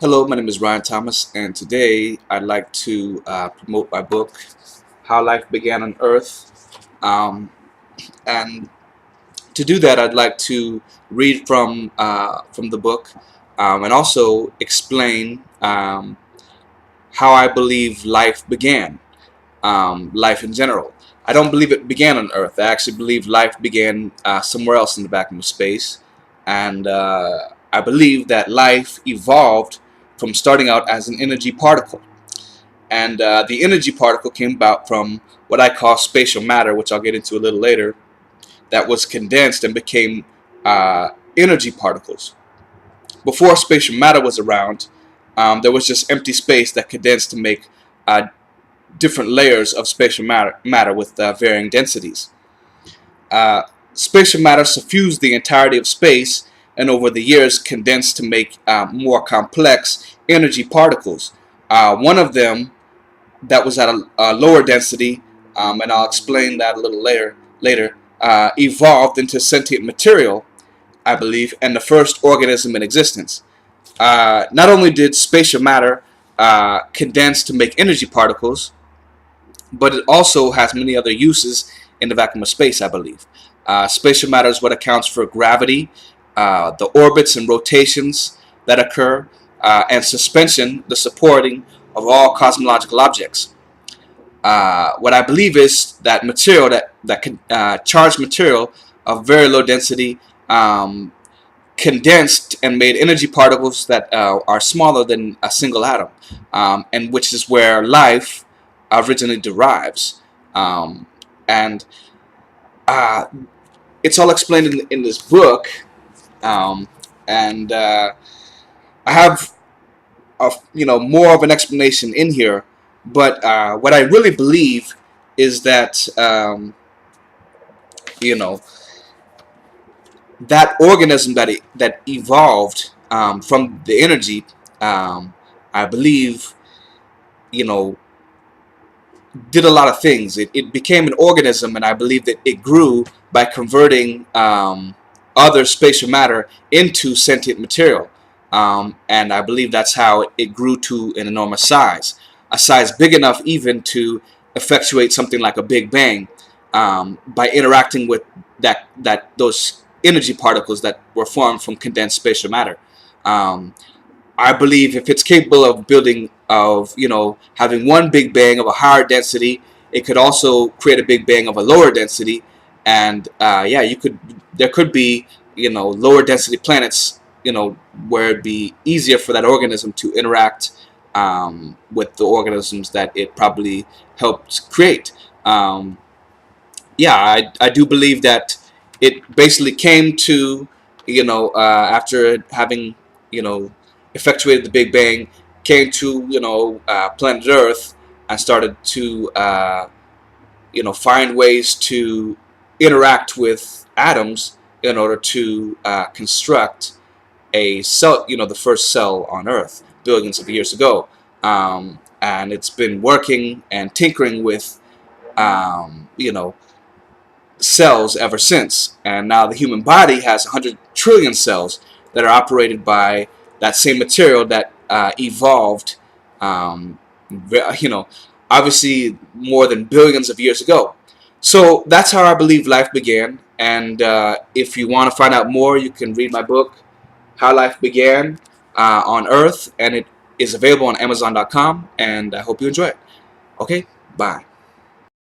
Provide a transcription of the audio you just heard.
Hello, my name is Ryan Thomas, and today I'd like to promote my book, How Life Began on Earth. Um, and to do that, I'd like to read from the book and also explain how I believe life began, life in general. I don't believe it began on Earth. I actually believe life began somewhere else in the vacuum of space, and I believe that life evolved from starting out as an energy particle. And the energy particle came about from what I call spatial matter, which I'll get into a little later, that was condensed and became energy particles. Before spatial matter was around, there was just empty space that condensed to make different layers of spatial matter with varying densities. Uh, Spatial matter suffused the entirety of space and over the years condensed to make more complex energy particles. One of them that was at a lower density, and I'll explain that a little later, evolved into sentient material, I believe, and the first organism in existence. Not only did spatial matter condense to make energy particles, but it also has many other uses in the vacuum of space, I believe. Spatial matter is what accounts for gravity, the orbits and rotations that occur, and suspension, the supporting of all cosmological objects. What I believe is that material that can charged material of very low density condensed and made energy particles that are smaller than a single atom, and which is where life originally derives. And uh, it's all explained in this book, um, and I have more of an explanation in here. But what I really believe is that you know that organism that evolved from the energy, I believe, you know, did a lot of things. It became an organism, and I believe that it grew by converting other spatial matter into sentient material. And I believe that's how it grew to an enormous size, a size big enough even to effectuate something like a Big Bang by interacting with those energy particles that were formed from condensed spatial matter. Um, I believe if it's capable of building of having one Big Bang of a higher density, it could also create a Big Bang of a lower density, and yeah, there could be lower density planets where it'd be easier for that organism to interact with the organisms that it probably helped create. Um, yeah, I do believe that it basically came to, after having, you know, effectuated the Big Bang, came to, planet Earth and started to, find ways to interact with atoms in order to construct a cell, the first cell on Earth billions of years ago. And it's been working and tinkering with, cells ever since. And now the human body has 100 trillion cells that are operated by that same material that evolved, um, obviously more than billions of years ago. So that's how I believe life began. And if you want to find out more, you can read my book, How Life Began on Earth, and it is available on Amazon.com. And I hope you enjoy it. Okay, bye.